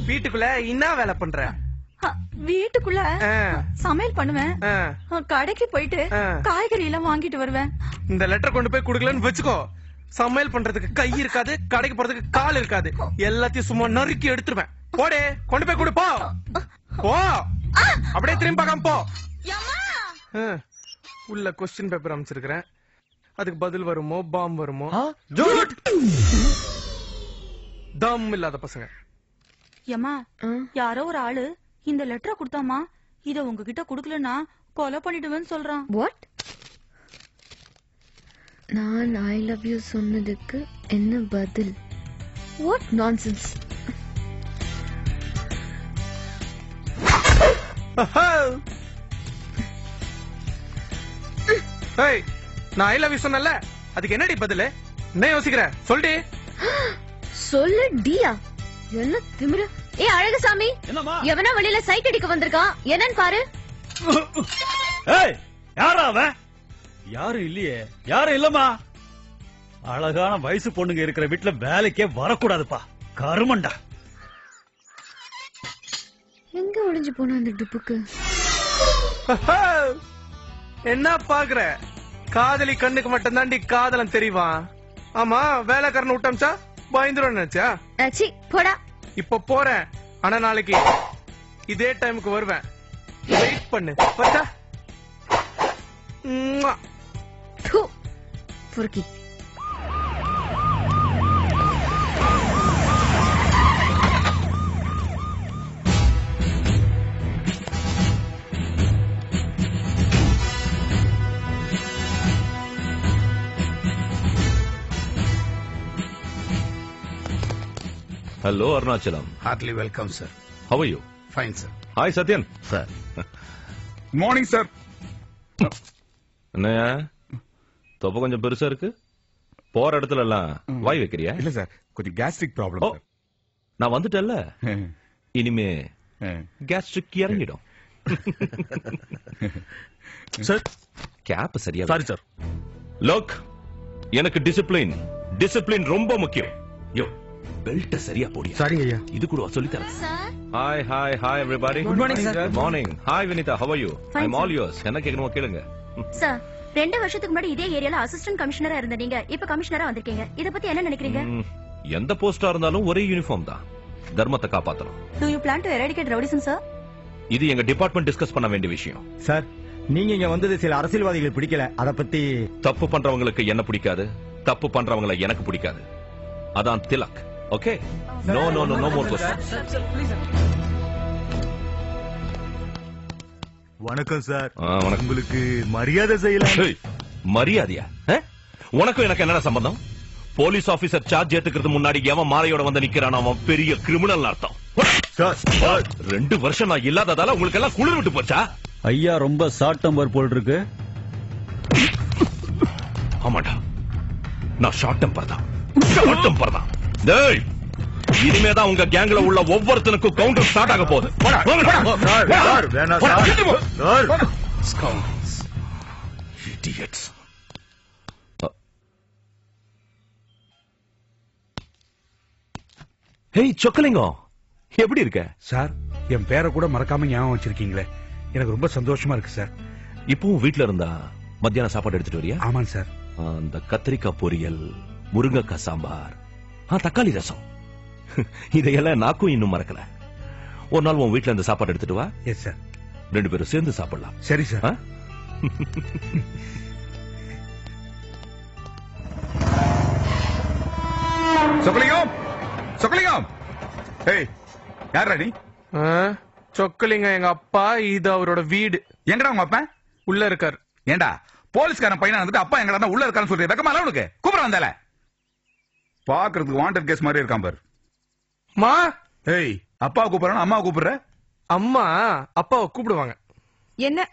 வீட்டுக்குள்ள என்ன வேலை பண்ற? வீட்டுக்குள்ள சமையல் பண்ணுவேன். கடைக்கு போயிட்டு காய்கறி எல்லாம் வாங்கிட்டு வருவேன். இந்த லெட்டர் கொண்டு போய் குடுக்கலன்னு வச்சுக்கோ, சமையல் பண்றதுக்கு கை இருக்காது, கடைக்கு போறதுக்கு கால் இருக்காது, எல்லாத்தையும் சும்மா நறுக்கி எடுத்துருவேன். போடே, கொண்டு போய் கொடு. போ போ, அப்படியே திரும்பி பார்க்காம போ. உள்ள கொஸ்டின் பேப்பர் அமைச்சிருக்கிறேன், அதுக்கு பதில் வருமோ பாம் வருமோ? தம் இல்லாத பசங்க. ஏமா, யாரோ ஒரு ஆளு இந்த லெட்டரை கொடுத்தாமா, இத உங்ககிட்ட குடுக்கலன்னா கொலை பண்ணிடுவேன்னு சொல்றான். வாட்? நான் ஐ லவ் யூ சொன்னதுக்கு என்ன பதில்? What nonsense. நான் ஐ லவ் யூ சொன்னல, அதுக்கு என்னடி பதில்? என்ன யோசிக்கிற? சொல்டி. சொல்லு டியா. என்ன திமிரு? ஏ அழகுசாமி, எவனா வெளியில சைட் அடிக்க வந்திருக்கான், என்னன்னு பாரு. யாரா அவன்? யாரும் இல்லையே. யாரும் இல்லம்மா. அழகான வயசு பொண்ணுங்க இருக்கிற வீட்டுல வேலைக்கே வரக்கூடாதுப்பா, கருமண்டா. எங்க ஒளிஞ்சு போன அந்த டுப்புக்கு? என்ன பாக்குற? காதலி கண்ணுக்கு மட்டும் தாண்டி காதலன் தெரியுமா? ஆமா, வேலைக்காரன் விட்டம்ச்சா பயந்துரும் நினைச்சா? போடா. இப்ப போறேன், ஆனா நாளைக்கு இதே டைமுக்கு வருவேன். வெயிட் பண்ணு. பத்தா பொறுக்கி. Hello, Arunachalam. Heartily welcome, sir. How are you? Fine, sir. Hi, Satyan. Sir. Good morning, sir. என்னையா தொப்ப கொஞ்சம் பெருசா இருக்கு, போற இடத்துல எல்லாம் வாய் வைக்கிறியா? இல்ல சார், கொஞ்சம் கேஸ்ட்ரிக் ப்ராப்ளம். நான் வந்துட்டேன்ல, இனிமே கேஸ்ட்ரிக் இறங்கிடும். சார் கேப் சரியா? Sorry sir. லோக், எனக்கு டிசிப்ளின் ரொம்ப முக்கியம். யோ, பெல்ட் சரியா போடி. சரிங்க ஐயா. இது கூட சொல்லி தரேன். Hi hi hi everybody. Good morning sir. Good morning. Hi Vinitha, how are you? I am all yours. என்ன கேட்கணுமோ கேளுங்க. சார், 2 வருஷத்துக்கு முன்னாடி இதே ஏரியால அசிஸ்டன்ட் கமிஷனரா இருந்த நீங்க இப்ப கமிஷனரா வந்திருக்கீங்க. இத பத்தி என்ன நினைக்கிறீங்க? எந்த போஸ்டா இருந்தாலும் ஒரே யூனிஃபார்ம் தான், தர்மத்தை காப்பாத்தணும். Do you plan to eradicate rowdyism, sir? இது எங்க டிபார்ட்மெண்ட் டிஸ்கஸ் பண்ண வேண்டிய விஷயம். சார், நீங்க இங்க வந்தது சில அரசியல்வாதிகள் பிடிக்கல, அத பத்தி. தப்பு பண்றவங்களுக்கு என்ன பிடிக்காது, தப்பு பண்றவங்கள எனக்கு பிடிக்காது. அதான் Tilak. Okay, no no no no more questions. வணக்கம் சார். வணக்கம். உங்களுக்கு மரியாதை செய்யலாம். மரியாதையா? உனக்கும் எனக்கு என்ன சம்பந்தம்? போலீஸ் ஆபீசர் சார்ஜ் ஏத்துக்கிறது முன்னாடி எவன் மாலையோட வந்து நிக்கிறான், அவன் பெரிய கிரிமினல் அர்த்தம். 2 வருஷம் நான் இல்லாததால உங்களுக்கு எல்லாம் குளிர் விட்டு போச்சா? ஐயா ரொம்ப ஷார்ட் டெம்பர் போல் இருக்கு. ஆமாடா, நான் ஷார்ட் டெம்பர் தான். டேய், இனிமேதான் உங்க கேங்ல உள்ள ஒவ்வொருத்தனுக்கும் கவுண்டர் ஸ்டார்ட் ஆக போகுது. ஹேய் சொக்கலிங்கம், எப்படி இருக்க? சார், என் பேரை கூட மறக்காம ஞாபகம் வச்சிருக்கீங்களே, எனக்கு ரொம்ப சந்தோஷமா இருக்கு சார். இப்பவும் வீட்டுல இருந்தா மத்தியான சாப்பாடு எடுத்துட்டு வரியா? ஆமாம் சார். அந்த கத்திரிக்காய் பொரியல், முருங்கைக்காய் சாம்பார், தக்காளி ரசம், இதையெல்லாம் நாக்கும் இன்னும் மறக்கல. ஒரு நாள் உன் வீட்டுல இருந்து சாப்பாடு எடுத்துட்டு வா. Yes sir. 2 பேரும் சேர்ந்து சாப்பிடலாம். சரி சார். சொக்கலிங்கம், சொக்கலிங்கம். ஏய், யாரா நீ? சொக்கலிங்கம் எங்க அப்பா, இது அவரோட வீடு. எங்கடா உங்க அப்பா? உள்ள இருக்காரு. ஏண்டா போலீஸ்காரன் பையனா வந்துட்டு அப்பா எங்கடா உள்ள இருக்கான்னு சொல்றீங்க? வெக்கமா இல்ல உனக்கு? கூப்பிட வந்தால பாக்குறதுக்கு வாண்டட் கேஸ் மாதிரி இருக்கான் பாரு. மா, ஏய், அப்பா கூப்பிடுறான், அம்மா கூப்பிடுற? அம்மா அப்பாவை கூப்பிடுவாங்க. என்ன?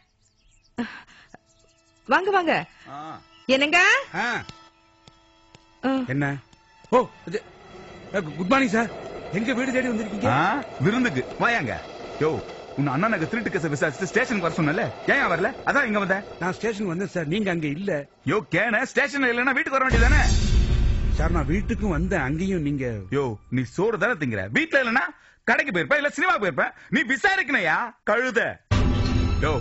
வாங்க வாங்க. என்னங்க? என்ன? ஓ, குட் மார்னிங் சார். எங்க வீடு தேடி வந்திருக்கீங்க? விருந்துக்கு வாயாங்க. யோ, உன் அண்ணனுக்கு திருட்டு கேஸ் விசாரிச்சு ஸ்டேஷனுக்கு வர சொன்னல, ஏன் வரல? அதான் இங்க வந்தேன். நான் ஸ்டேஷன் வந்தேன் சார், நீங்க அங்க இல்ல. யோ கேன, ஸ்டேஷன்ல இல்லன்னா வீட்டுக்கு வர வேண்டியதானே? சார், நான் வீட்டுக்கும் வந்தேன், அங்கேயும் நீங்க. யோ, நீ சோறு தானே திங்கிற, வீட்டுல இல்லன்னா கடைக்கு போயிருப்ப இல்ல சினிமா போயிருப்ப. நீ விசாரிக்கணையா கழுத. யோ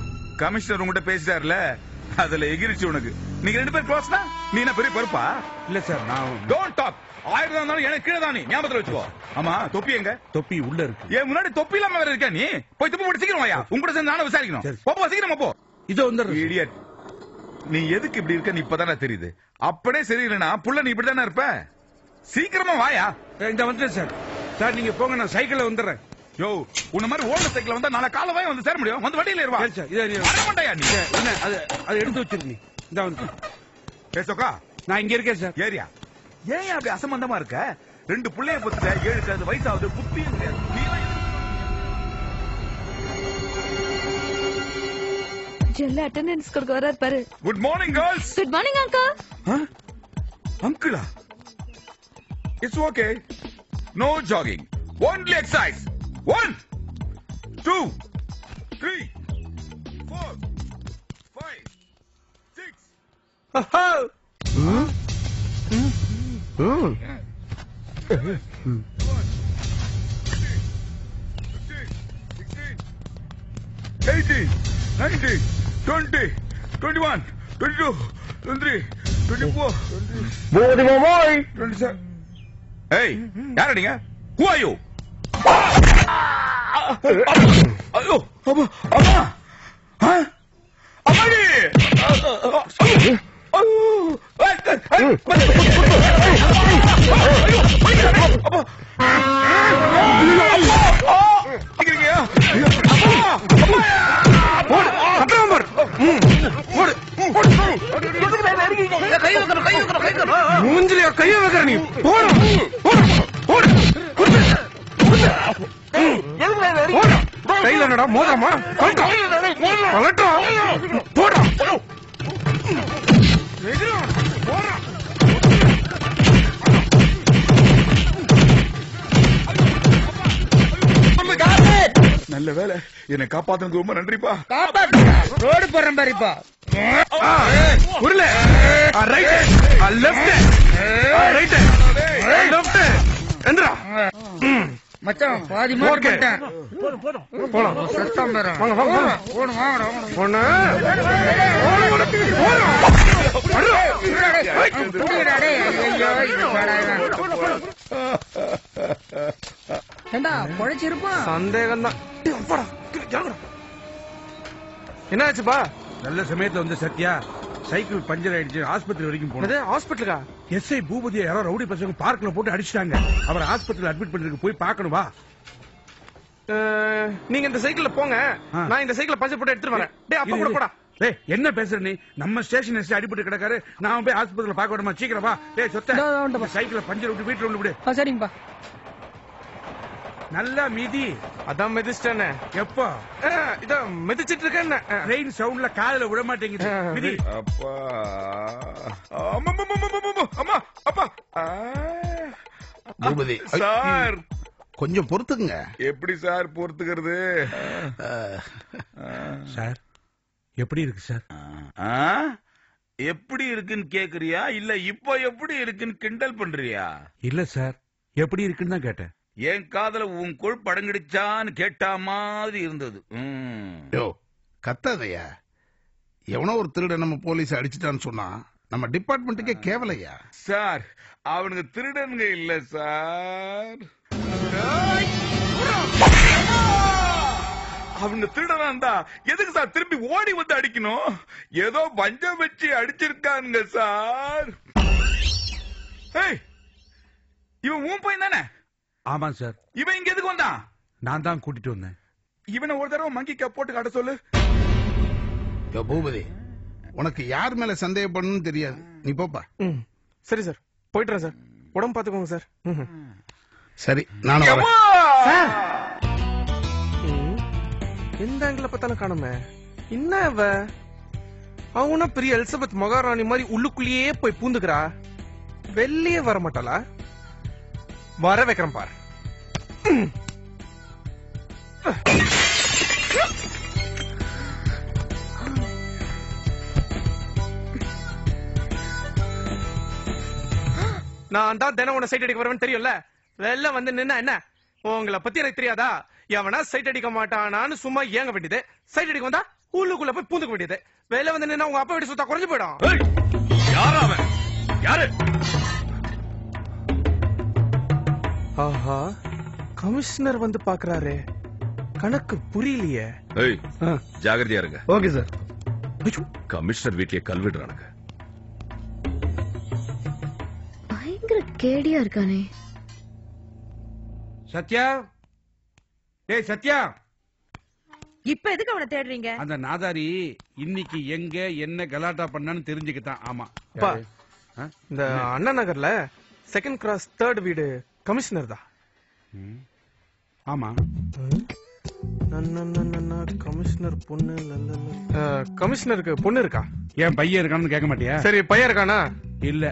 கமிஷனர் உங்ககிட்ட பேசிட்டாருல, அதுல எகிரிச்சு உனக்கு. நீங்க 2 பேரும் க்ளோஸ்னா நீ என்ன பெரிய பொறுப்பா? இல்ல சார் நான் டோன்ட் டாக். 1000 இருந்தாலும் எனக்கு கீழே தான் நீ ஞாபகத்துல வச்சுக்கோ. ஆமா தொப்பி எங்க? தொப்பி உள்ள இருக்கு. ஏன் முன்னாடி தொப்பி இல்லாம வேற இருக்க நீ? போய் துப்பு போட்டு சீக்கிரம் வாயா. உங்ககிட்ட சேர்ந்து நானும் விசாரிக்கணும். போ சீக்கிரமா போ. இதோ வந்துடுறேன். இடியட். நீ எதுக்கு இப்படி இருக்க இப்பதானே தெரியுது. அப்படியே சரியில்லைனா புள்ள நீ இப்படிதானே இருப்ப. சீக்கிரமா வாயா. இந்த வந்துட்டேன் சார். சார் நீங்க போங்க, நான் சைக்கிள்ல வந்துடுறேன். யோ உன்ன மாதிரி ஓல்டு சைக்கிள் வந்தா நாளை காலை வாய் வந்து சேர முடியும். வந்து வண்டியில ஏறுவா. வர மாட்டாயா நீ? என்ன அது எடுத்து வச்சிருக்கீங்க. இந்த வந்து பேசோக்கா. நான் இங்க இருக்கேன் சார். ஏரியா ஏன் அப்படி அசம்பந்தமா இருக்க? 2 பிள்ளைய பத்துட்ட 7 வயசாவது புத்தியும் ஜெல்ல அட்டெண்டன்ஸ் கொடுக்க வரார் பாரு. Good morning girls. Good morning uncle. அங்கிளா? It's okay. No jogging, only exercise. 1 2 3 4 5 6 18 19 20 21 22 23 24 27. Hey, யாரா நீங்க? Who are you? ஐயோ அம்மா அம்மா. அம்மாடி. மூஞ்சிலியா கைய வைக்கிற நீ? கையில என்னடா மோதிரமா? போடா. நல்ல வேலை என்னை காப்பாத்துக்கு ரொம்ப நன்றிப்பா. ரோடு போறேன் பாருப்பா. உருள ரைட் லெஃப்ட் ரைட் லெஃப்ட் எந்திரா மச்சான். பாதி மார்க் பண்ணிட்டேன். போலாம் சத்தம் வர. வாங்க வாங்க ஓடு வாங்கடா ஒண்ணு சந்தேகம் தான். என்ன ஆச்சுப்பா? நல்ல சமயத்துல வந்து சத்யா சைக்கிள் பஞ்சர் ஆயிடுச்சு. ஆஸ்பத்திரி வரைக்கும் போனது. ஹாஸ்பிட்டலுக்கா? எஸ்ஐ பூபதியை யாரோ ரவுடி பசங்க பார்க்ல போட்டு அடிச்சிட்டாங்க. அவர் ஆஸ்பத்திரியில் அட்மிட் பண்ணிருக்கு. போய் பார்க்கணும் வா. நீங்க இந்த சைக்கிள்ல போங்க, நான் இந்த சைக்கிள பஞ்சர் போட்டு எடுத்துட்டு வரேன். டேய் அப்பா கூட போடா. டேய் என்ன பேசுற நீ? நம்ம ஸ்டேஷன் எஸ்ஐ அடிபட்டு கிடக்காரு. நான் போய் ஆஸ்பத்திரியில பார்க்க விடுமா? சீக்கிரம் வா. டேய் சொத்த சைக்கிள பஞ்சர் விட்டு வீட்டுல விடு. சரிங்கப்பா. நல்லா மிதி. அதான் மிதிச்சிட்டேன்னு. எப்போ? இத மிதிச்சிட்டு இருக்கேன். ட்ரெயின் சவுண்ட்ல காதுல விட மாட்டேங்குது. மிதி. அப்பா அம்மா அம்மா அப்பா. பூபதி சார் கொஞ்சம் பொறுத்துக்குங்க. எப்படி சார் பொறுத்துக்கிறது? சார் எப்படி இருக்கு சார்? எப்படி இருக்குன்னு கேக்குறியா இல்ல இப்ப எப்படி இருக்குன்னு கிண்டல் பண்றியா? இல்ல சார், எப்படி இருக்குன்னு தான் கேட்டேன். என் காதல உன் கொழுப்பு அடங்கிடுச்சான்னு கேட்டா மாதிரி இருந்தது. கத்தாதையா, எவனோ ஒரு திருட நம்ம போலீஸ் அடிச்சுட்டான்னு சொன்னா நம்ம டிபார்ட்மெண்ட்டுக்கே கேவலையா? சார் அவனுக்கு திருடனுங்க இல்ல சார், அவங்க திருடனா எதுக்கு சார் திரும்பி ஓடி வந்து அடிக்கணும்? ஏதோ பஞ்சம் வச்சு அடிச்சிருக்கானுங்க சார். இவன் உன் பையன் தானே? ஆமா சார். இவன் இங்க எதுக்கு வந்தான்? நான் தான் கூட்டிட்டு வந்தேன். இவனை ஒரு தடவை மங்கி போட்டு காட்ட சொல்லு. பூபதி, உனக்கு யார் மேல சந்தேகப்படணும்னு தெரியாது, நீ போப்பா. சரி சார், போயிட்டுறேன் சார். உடம்பு பாத்துக்கோங்க சார். சரி நானும் வரேன். எந்த ஆங்கில பார்த்தாலும் காணுமே. என்ன அவனா பெரிய எலிசபெத் மகாராணி மாதிரி உள்ளுக்குள்ளேயே போய் பூந்துக்கிறா, வெளியே வர மாட்டாளா? வர வைக்கிறேன் பாரு. நான் தான் தினம் உன்னை சைட் அடிக்க வருவேன்னு தெரியும்ல. வெளில வந்து நின்னா என்ன? உங்களை பத்தி எனக்கு தெரியாதா? எவனா சைட் அடிக்க மாட்டானான்னு சும்மா ஏங்க வேண்டியது, சைட் அடிக்க வந்தா உள்ளுக்குள்ள போய் பூந்துக்க வேண்டியது. வெளில வந்து நின்னா உங்க அப்பா வீட்டு சுத்தா குறைஞ்சு போயிடும். யாரா அவன்? யாரு? ஆஹா, கமிஷனர் வந்து பாக்குறாரு. கணக்கு புரியலையே. ஜாகிரதையா இருங்க. Okay sir. கமிஷனர் வீட்லயே கல்விடுறானுங்க. பயங்கர கேடியா இருக்கானே. சத்யா, ஏய் சத்யா, இப்ப எதுக்கு அவனை தேடுறீங்க? அந்த நாதாரி இன்னைக்கு எங்க என்ன கலாட்டா பண்ணான்னு தெரிஞ்சுக்கிட்டான். ஆமா, அப்பா, இந்த அண்ணா நகர்ல செகண்ட் கிராஸ் 3rd வீடு கமிஷனர் தான். ஆமா, கமிஷனர் பொண்ணு. கமிஷனருக்கு பொண்ணு இருக்கா? ஏன் பையன் இருக்கான்னு கேட்க மாட்டியா? சரி, பையன் இருக்கானா? இல்ல.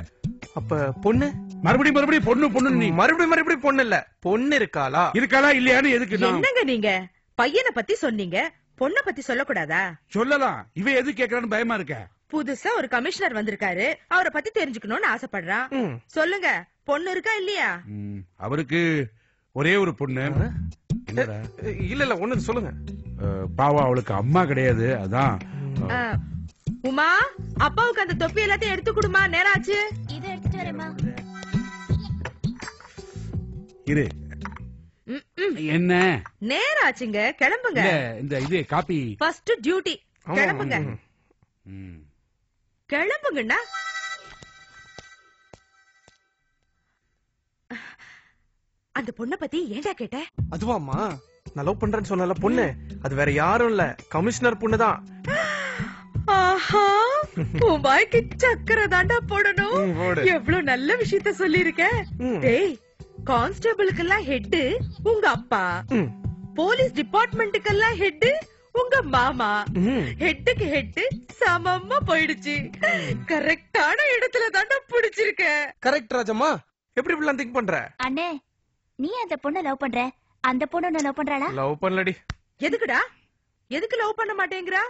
அப்ப பொண்ணு? மறுபடியும் பொண்ணு பொண்ணு. நீ மறுபடியும் பொண்ணு இல்ல, பொண்ணு இருக்காளா? இருக்காளா இல்லையான்னு எதுக்கு? என்னங்க நீங்க பையனை பத்தி சொன்னீங்க, பொண்ணை பத்தி சொல்லக்கூடாதா? சொல்லலாம். இவ எது கேக்குறான்னு பயமா இருக்க. புதுசா ஒரு கமிஷனர் வந்திருக்காரு, அவரை பத்தி தெரிஞ்சுக்கணும்னு ஆசைப்படுறான். சொல்லுங்க, பொண்ணு இருக்கா இல்லையா? அவருக்கு ஒரே ஒரு பொண்ணு. இல்ல ஒண்ணு சொல்லுங்க. பாவம், அவளுக்கு அம்மா கிடையாது. அதான். உமா, அப்பாவுக்கு அந்த தொப்பி எல்லாத்தையும் எடுத்து கொடுமா, நேரம் ஆச்சு. இதை எடுத்துட்டு வரேம்மா. இரு. என்ன நேரம் ஆச்சுங்க, கிளம்புங்க. இந்த இது காப்பி ஃபர்ஸ்ட் டியூட்டி. கிளம்புங்க. கிளம்புங்கண்ணா. அந்த பொண்ணை பத்தி ஏன்டா கேட்ட? அதுவாமா, நான் லவ் பண்றேன்னு சொன்னல பொண்ணு, அது வேற யாரும் இல்ல, கமிஷனர் பொண்ணுதான். ஆஹா, உன் வாய்க்கு சக்கரை தாண்டா போடணும். எவ்வளவு நல்ல விஷயத்த சொல்லிருக்க. டேய், கான்ஸ்டபிளுக்கெல்லாம் ஹெட் உங்க அப்பா, போலீஸ் டிபார்ட்மெண்ட்டுக்கெல்லாம் ஹெட் உங்க மாமா. ஹெட்டுக்கு ஹெட் சமமா போயிடுச்சு. கரெக்டான இடத்துல தாண்டா புடிச்சிருக்க. கரெக்ட் ராஜம்மா. எப்படி இப்படிலாம் திங்க் பண்ற? அண்ணே, நீ அந்த பொண்ணை லவ் பண்ற, அந்த பொண்ணு லவ் பண்றாளா? லவ் பண்ணலடி. எதுக்குடா? எதுக்கு லவ் பண்ண மாட்டேங்கிறா?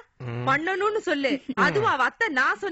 பண்ணணும்னு சொல்லு. அதுவும் அவ அத்தை நான் சொன்னேன்